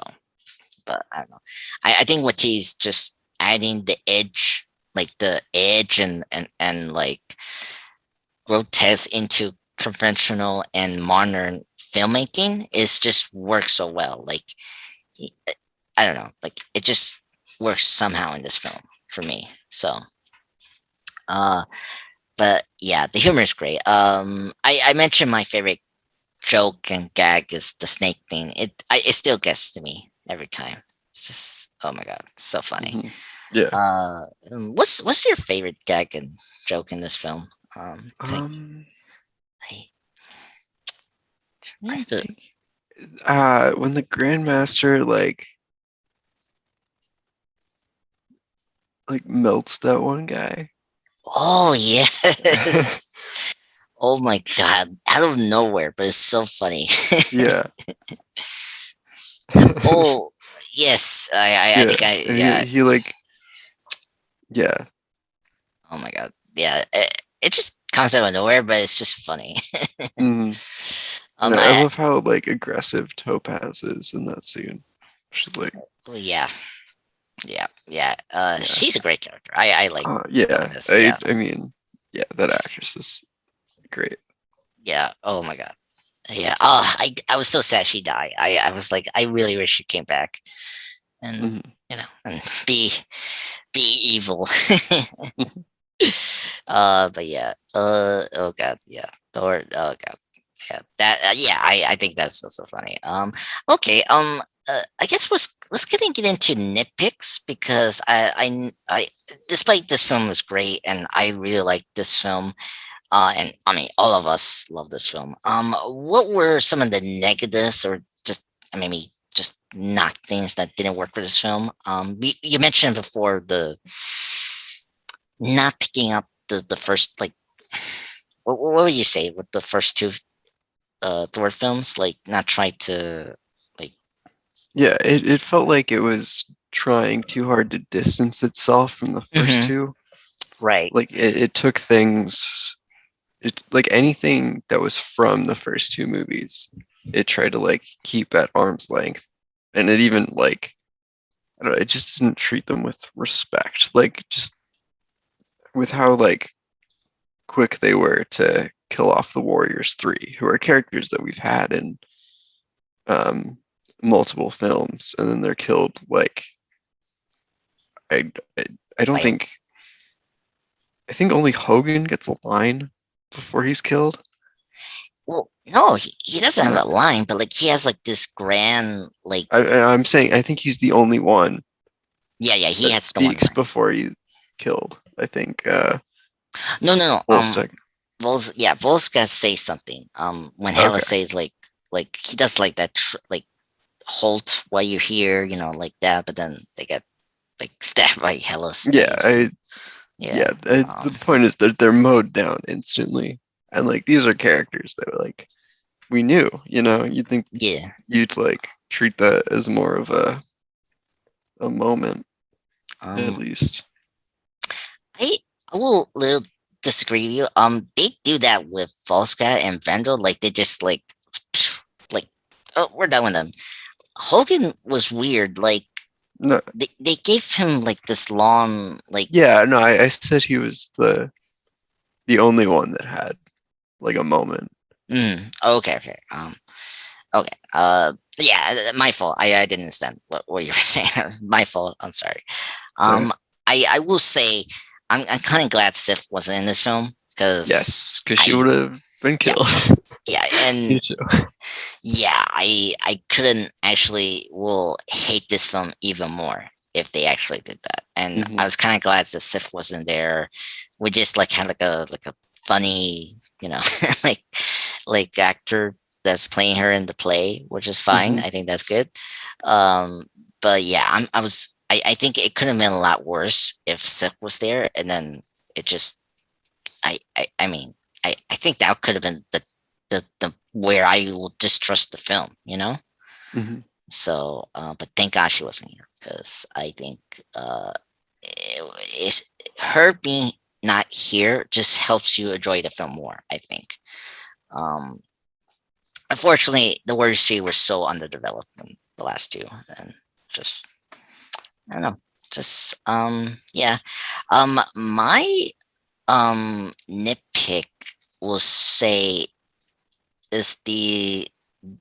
but I don't know. I think what he's just adding the edge, like the edge and like grotesque into conventional and modern filmmaking is just works so well. Like I don't know, like it just works somehow in this film for me. So uh but yeah, the humor is great. I mentioned my favorite joke and gag is the snake thing. It still gets to me every time. It's just oh my God, so funny. Hmm. Yeah. What's your favorite gag and joke in this film? Um, I, I I have to. think when the Grandmaster like melts that one guy. Oh yes. Oh my God, out of nowhere, but it's so funny. Yeah. Oh yes, I Yeah. think I And yeah. he like yeah. Oh my God, yeah. It just comes out of nowhere, but it's just funny. Mm. And I I love how like aggressive Topaz is in that scene. She's like, well, yeah. Yeah, yeah. Yeah. She's a great character. I like Yeah. this. I Yeah, I mean, yeah, that actress is great. yeah. Oh my god. Yeah. Oh, I was so sad she died. I was like, I really wish she came back and Mhm. and be evil. But yeah. Oh god. Yeah. Thor. Oh god. Yeah. That. Yeah. I think that's also funny. Okay. I guess let's get into nitpicks because despite this film was great and I really like this film. And I mean, all of us love this film. What were some of the negatives, or just maybe just not things that didn't work for this film? You mentioned before the not picking up the first like what would you say with the first two Thor films? Like not try to like. Yeah, it felt like it was trying too hard to distance itself from the first Mhm. two. Right. Like it took things, it's like anything that was from the first two movies, it tried to like keep at arm's length. And it even like, I don't know, it just didn't treat them with respect. Like just with how like quick they were to kill off the Warriors 3, who are characters that we've had in um multiple films, and then they're killed like I I, I don't Like, think, I think only Hogan gets a line before he's killed. well, no, he doesn't have No, a line, but like he has like this grand like. I'm saying I think he's the only one Yeah, yeah, he that has the one speaks line. before he's killed. I think No, no, no. Volstagg. Volska says something. When Hela Okay. says like he does like that like halt while you're here, like that. But then they get like stabbed by Hela's Yeah, slaves. Yeah. the point is that they're mowed down instantly, and like these are characters that like we knew. You'd think Yeah. you'd like treat that as more of a moment at Um, least. I I will little disagree with you. They do that with Volska and Vendel. Like they just like, oh, we're done with them. Hogan was weird. Like No, they gave him like this long like. yeah, no, I said he was the only one that had like a moment. Okay, okay. Okay. Yeah, my fault. I didn't understand what you were saying. My fault. I'm sorry. So Um, I will say I'm kind of glad Sif wasn't in this film because yes, because she I would have been yeah killed. yeah Me and too. yeah I couldn't actually will hate this film even more if they actually did that. And I Hmm. was kind of glad that Sif wasn't there. We just like had like a funny like actor that's playing her in the play, which is fine. Hmm. I think that's good. Um, but yeah, I think it could have been a lot worse if Sip was there, and then it just. I mean, I think that could have been the where I will distrust the film. Hmm. So, but thank God she wasn't here because I think it's her being not here just helps you enjoy the film more. I think. Um, Unfortunately, the Warriors 3 were so underdeveloped in the last two, and just I don't know, just yeah. My nitpick will say is the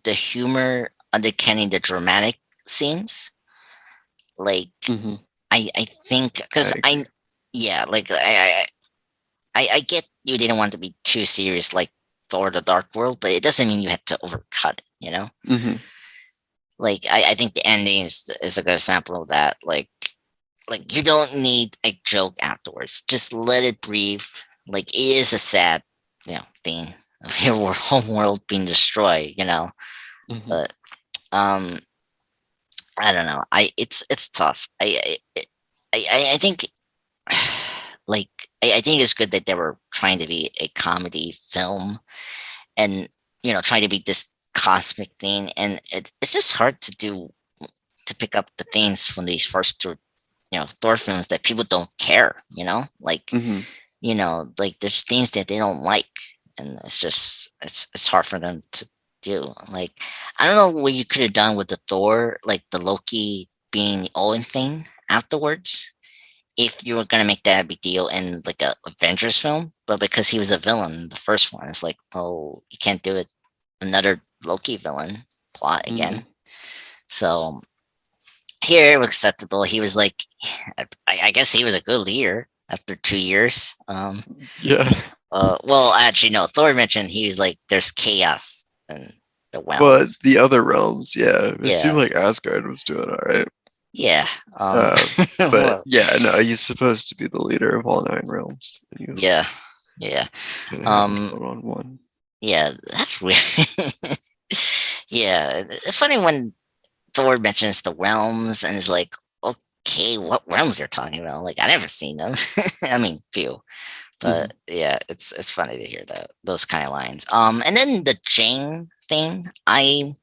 humor undercutting the dramatic scenes. Like Hmm. I think I because agree. yeah, like I get you didn't want to be too serious like Thor: The Dark World, but it doesn't mean you had to overcut it. Hmm. Like I think the ending is a good example of that. Like you don't need a joke afterwards. Just let it breathe. Like it is a sad, thing of your home world being destroyed. Hmm. But um I don't know. It's tough. I think like I think it's good that they were trying to be a comedy film and trying to be this cosmic thing, and it's just hard to pick up the things from these first two Thor films that people don't care, like Hmm. like there's things that they don't like, and it's just it's hard for them to do. Like I don't know what you could have done with the Thor, like the Loki being the Owen thing. afterwards if you were gonna make that a big deal in like a Avengers film, but because he was a villain in the first one, it's like, oh, you can't do it another Loki villain plot Mm-hmm. again. So here it was acceptable. He was like, I guess he was a good leader after 2 years. Yeah. Well, actually, no. Thor mentioned he was like, there's chaos in the But realms. the other realms, yeah, it seemed Yeah, like Asgard was doing all right. yeah. But Well, yeah, no, he's supposed to be the leader of all 9 realms, and he was yeah, yeah. kind of having Um, fun on one. yeah. That's weird. Yeah, it's funny when Thor mentions the realms and is like, okay, what realms you're talking about? Like, I never seen them. I mean, few. Mm-hmm. But yeah, it's funny to hear that those kind of lines. And then the Jane thing, I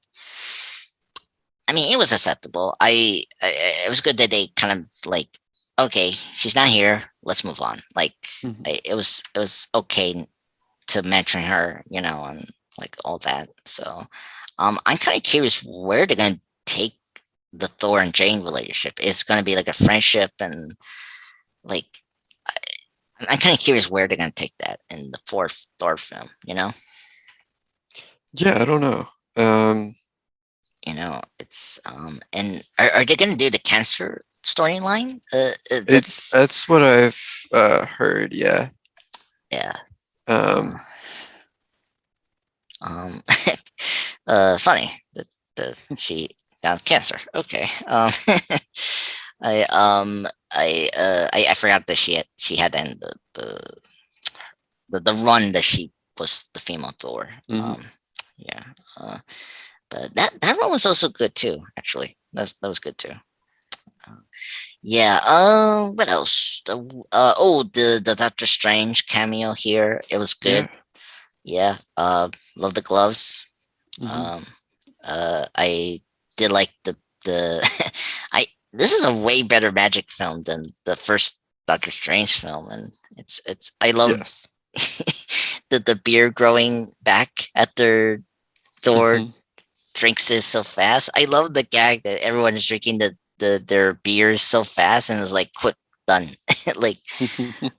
mean, it was acceptable. It was good that they kind of like, okay, she's not here. Let's move on. Like, Mm-hmm. it was okay to mention her, and like all that. So, I'm kind of curious where they're gonna take the Thor and Jane relationship. It's gonna be like a friendship and like I'm kind of curious where they're gonna take that in the fourth Thor film. Yeah, I don't know. It's and are they gonna do the cancer storyline? It's That's that's what I've heard. Yeah. yeah. Uh, Um, um, funny that she got cancer. Okay. I I forgot that she had then the run that she was the female Thor. mhm. Yeah. But that run was also good too. Actually, that was good too. Uh, yeah. What else? The Doctor Strange cameo here. It was Yeah. good. Yeah. Love the gloves. Mhm. Um. I did like the. I This is a way better magic film than the first Doctor Strange film, and it's I love Yes. the beer growing back after Thor Mhm. drinks it so fast. I love the gag that everyone is drinking their beers so fast and it's like quick done. Like,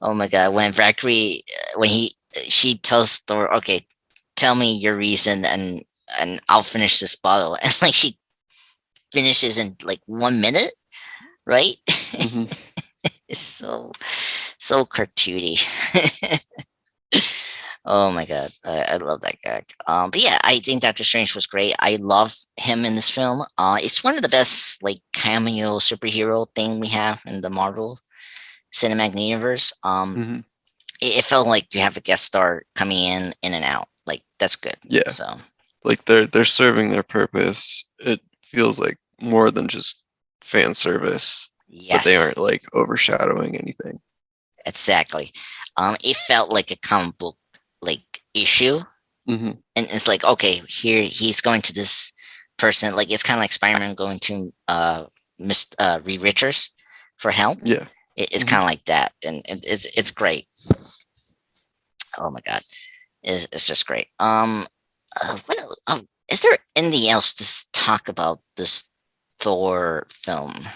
oh my god, when Valkyrie when he she tells Thor, okay, tell me your reason and I'll finish this bottle. And like she finishes in like 1 minute, right? Mhm. It's so cartoony. Oh my god, I love that gag. But yeah, I think Doctor Strange was great. I love him in this film. It's one of the best like cameo superhero thing we have in the Marvel Cinematic Universe. Mhm. It felt like you have a guest star coming in and out. Like that's good. Yeah. So Like they're serving their purpose. It feels like more than just fan service, but they aren't yes, like overshadowing anything. exactly. It felt like a comic book like issue, Mhm. and it's like okay, here he's going to this person. Like it's kind of like Spider-Man going to Miss Reed Richards for help. Yeah. It's Mhm. kind of like that, and it's great. Oh my god, it's just great. Is there anything else to talk about this Thor film?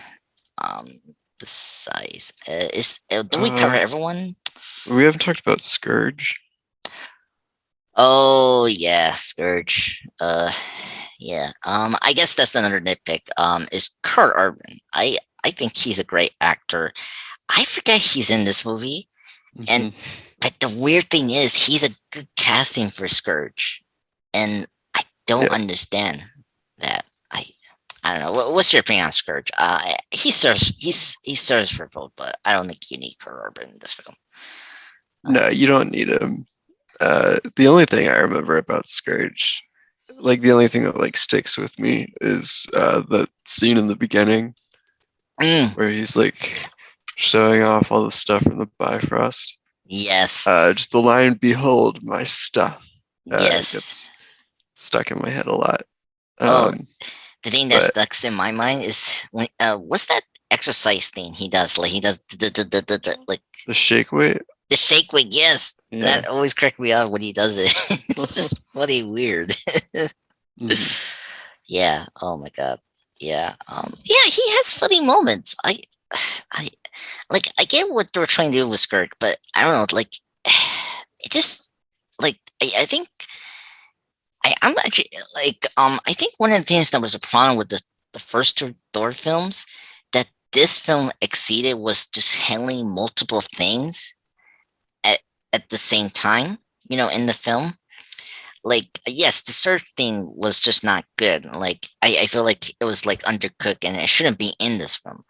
Um, besides, do we cover Uh, everyone? we haven't talked about Scourge. Oh yeah, Scourge. Yeah. I guess that's another nitpick. Is Karl Urban? I think he's a great actor. I forget he's in this movie, and Mhm. but the weird thing is he's a good casting for Scourge, and I don't Yeah. understand that. I don't know. What's your opinion on Scourge? He serves for both, but I don't think you need Karl Urban in this film. No, you don't need him. The only thing I remember about Scourge, like the only thing that like sticks with me is the scene in the beginning Mm, where he's like showing off all the stuff from the Bifrost. yes, Just the line "Behold my stuff" yes. gets stuck in my head a lot. Oh, Um, the thing that but stuck in my mind is when what's that exercise thing he does? Like he does like the shake weight, the shake weight. Yes, yeah. that always cracked me up when he does it. It's just funny, weird. Mhm. Yeah. Oh my god. Yeah. Yeah. He has funny moments. I like I get what they were trying to do with Skirk, but I don't know, like it just like I think I'm actually like I think one of the things that was a problem with the first two Thor films that this film exceeded was just handling multiple things at at the same time, in the film. Like yes, the search thing was just not good. Like I feel like it was like undercooked and it shouldn't be in this film.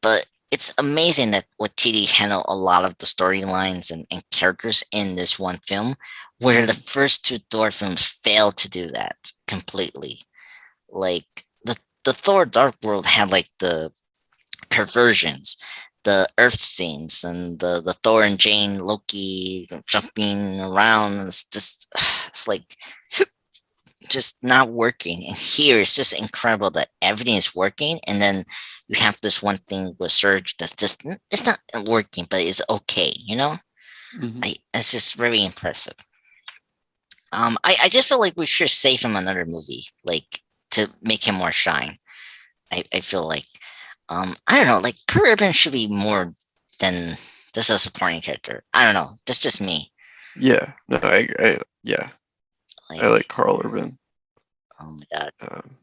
But it's amazing that Waititi handled a lot of the storylines and characters in this one film, where the first two Thor films failed to do that completely. Like the Thor Dark World had like the perversions, the Earth scenes, and the Thor and Jane Loki jumping around. It's just it's like just not working. And here it's just incredible that everything is working, and then you have this one thing with Surge that's just it's not working, but it's okay. Mhm. It's just very impressive. I just feel like we should save him another movie, like to make him more shine. I feel like I don't know, like Karl Urban should be more than just a supporting character. I don't know, that's just me. Yeah, no, yeah, I like Like, Karl Urban. oh my god, Um,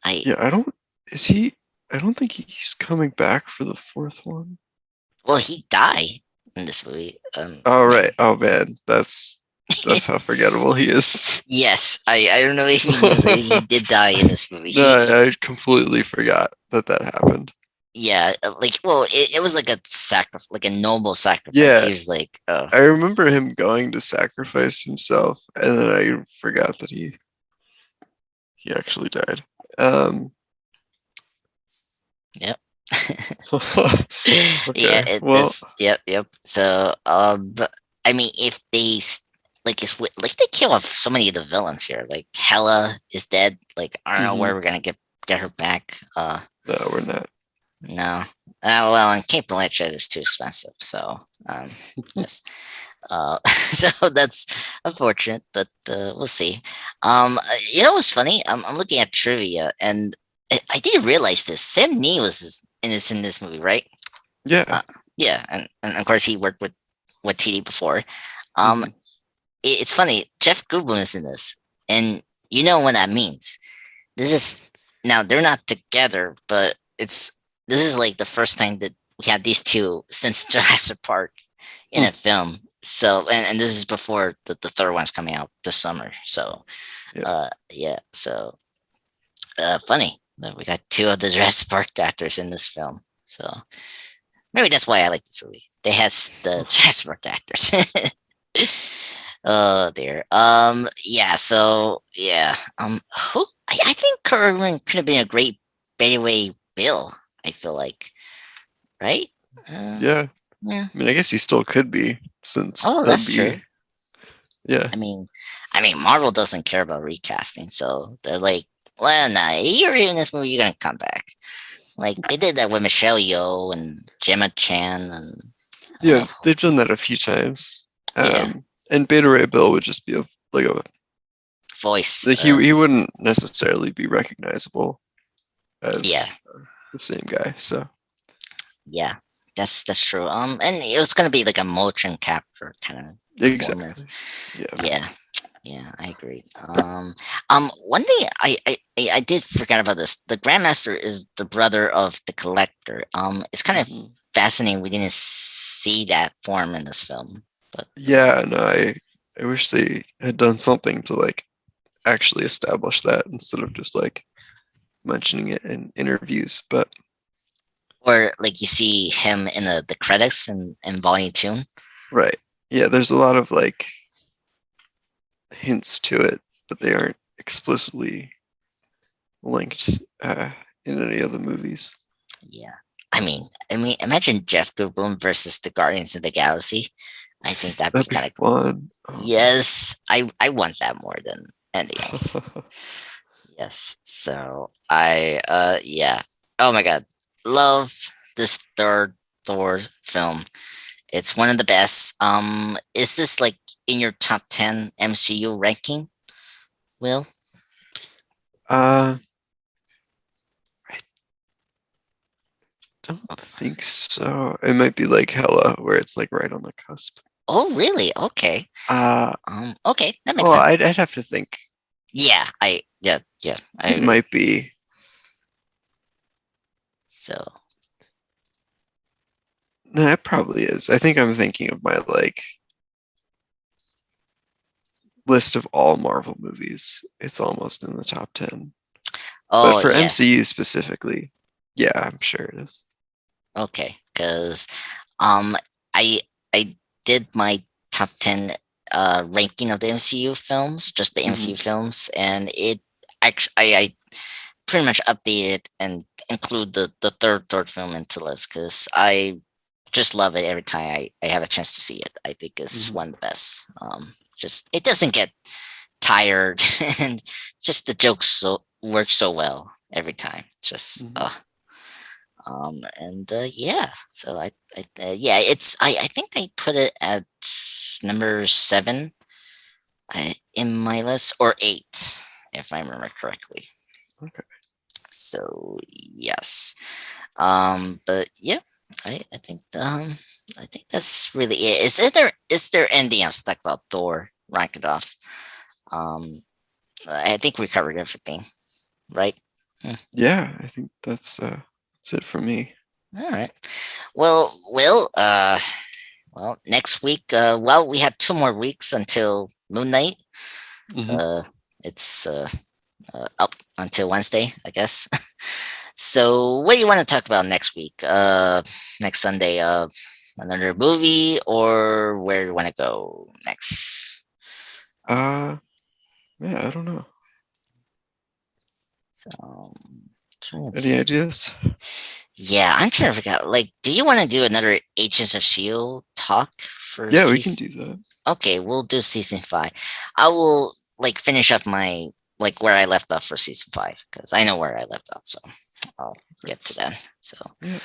I yeah, I don't. Is he? I don't think he's coming back for the fourth one. well he died in this movie. Oh right. Oh man, that's how forgettable he is. Yes, I don't know if you knew, but he did die in this movie. No, I completely forgot that that happened. Yeah, like, well, it was like a sacrifice, like a noble sacrifice. Yeah, He was like, oh, I remember him going to sacrifice himself, and then I forgot that he actually died. Um, yep. Yeah, okay, well, yep. So, but I mean, if they like, like they kill off so many of the villains here. Like Hela is dead. Like I don't know where mhm, we're gonna get her back. no, we're not. No. Well, and Cate Blanchett is too expensive. So, yes. So that's unfortunate, but we'll see. What's funny? I'm looking at trivia, and I didn't realize this. Sam Neill was in this movie, right? Yeah. Uh, yeah, and of course he worked with TD before. Um, Mhm. it's funny. Jeff Goldblum is in this, and you know what that means. This is now they're not together, but this is like the first time that we had these two since Jurassic Park in Hmm. a film. So and this is before the third one's coming out this summer. So Yeah. yeah, so funny that we got two of the Jurassic Park actors in this film. So maybe that's why I like this movie. They had the Jurassic Park actors. Oh dear. Yeah. So yeah. Who I think Kerwin could have been a great Bayway Bill. I feel like, right? Uh, Yeah. yeah. I mean, I guess he still could be, since Oh, that'd that's be, true. yeah. I mean, Marvel doesn't care about recasting, so they're like, well, nah, you're in this movie, you're gonna come back. Like they did that with Michelle Yeoh and Gemma Chan and Yeah, uh, they've done that a few times. yeah, And Beta Ray Bill would just be voice. like he wouldn't necessarily be recognizable Yeah, as the same guy. So yeah, that's true. And it was gonna be like a motion capture kind of performance. exactly. Yeah. Yeah, yeah, I agree. One thing I did forget about this. The Grandmaster is the brother of the Collector. It's kind of Mhm. fascinating. We didn't see that form in this film, but Yeah, no, I wish they had done something to like actually establish that instead of just like mentioning it in interviews. But or like you see him in the credits in Volume Two. right. Yeah, there's a lot of like hints to it, but they aren't explicitly linked in any of the movies. Yeah, imagine Jeff Goldblum versus the Guardians of the Galaxy. I think that'd be That'd be kind of cool. fun. Oh Yes, I want that more than anything else. man. Yes. So yeah. Oh my god. Love this third Thor film. It's one of the best. Is this like in your top 10 MCU ranking, Will? uh, don't think so. It might be like Hela, where it's like right on the cusp. Oh, really? Okay. Uh, Okay, that makes well, sense. I'd have to think. Yeah, yeah, I It agree. might be. So, No, it probably is. I think I'm thinking of my like list of all Marvel movies. It's almost in the top 10. But oh for yeah, MCU specifically, yeah, I'm sure it is. okay. Because um, I I did my top 10 ranking of the MCU films, just the Hmm. MCU films, and it actually I pretty much update it and include the third film into the list because I just love it every time I have a chance to see it. I think it's Hmm. one of the best. Just it doesn't get tired and just the jokes work so well every time. Just Hmm. and yeah, so yeah, it's I think I put it at number 7 in my list or 8 if I remember correctly. Okay. So yes, but yeah, I think that's really it. Is there anything else to talk about Thor Ragnarok? Um, I think we covered everything, right? Hmm. Yeah, I think that's it for me. All right. Well, well, next week. Well, we have 2 more weeks until Moon Knight. Hmm. Uh, it's up until Wednesday, I guess. So, what do you want to talk about next week? Next Sunday? Another movie, or where do you want to go next? Um, Uh, yeah, I don't know. so, trying to Any ideas? yeah, I'm trying to figure out. Like, do you want to do another Agents of Shield talk for Yeah, we can season? do that. Okay, we'll do season 5. I will like finish up my like where I left off for season 5 because I know where I left off, so I'll get to that. So Yeah,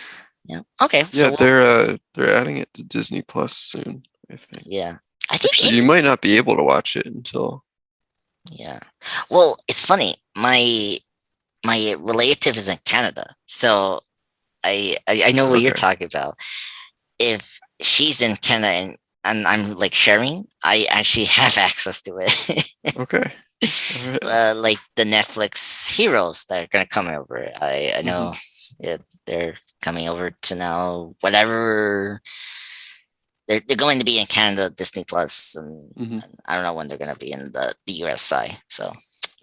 yeah, okay. yeah, So we'll, they're adding it to Disney Plus soon, I think. yeah, I think Actually, you it. might not be able to watch it until. Yeah, well, it's funny. My relative is in Canada, so I know what you're Okay. talking about. If she's in Canada and I'm like sharing, I actually have access to it. Okay. All right. Like the Netflix heroes that are gonna come over. I Hmm. know, yeah, they're coming over to now whatever they're going to be in Canada, Disney Plus, Hmm. and I don't know when they're gonna be in the US side. So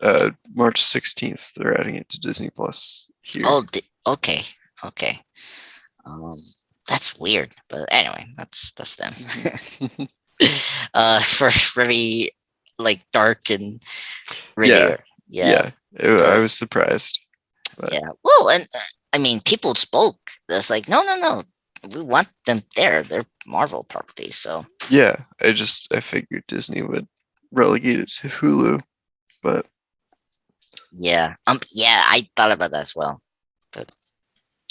yeah. March 16th, they're adding it to Disney Plus here. Oh, okay, okay. Um, that's weird, but anyway, that's them. Hmm. For very like dark and really, Yeah, yeah, yeah. I but was surprised, but yeah. Well, and I mean, people spoke. It's like, no, no, no. We want them there. They're Marvel properties. So yeah, I figured Disney would relegate it to Hulu, but yeah, yeah. I thought about that as well, but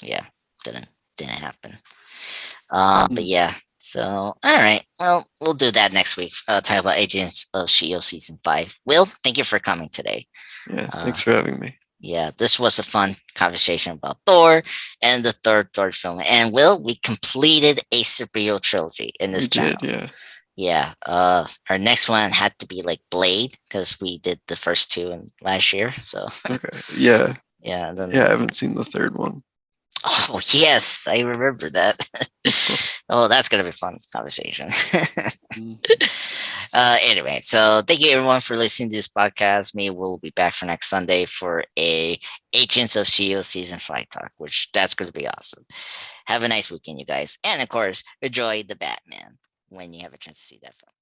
yeah, didn't didn't happen. But mm, yeah. So all right. Well, we'll do that next week. Talk about Agents of Shield season 5. Will, thank you for coming today. yeah, Uh, thanks for having me. yeah, this was a fun conversation about Thor and the third Thor film. And Will, we completed a superhero trilogy in We this did, channel. yeah. Yeah, our next one had to be like Blade because we did the first 2 in last year. So Okay, yeah, yeah, yeah. I then haven't seen the third one. oh yes, I remember that. Oh, that's gonna be a fun conversation. Mhm. Anyway, so thank you everyone for listening to this podcast. Me will be back for next Sunday for a Agents of Shield season 5 talk, which that's gonna be awesome. Have a nice weekend, you guys, and of course, enjoy the Batman when you have a chance to see that film.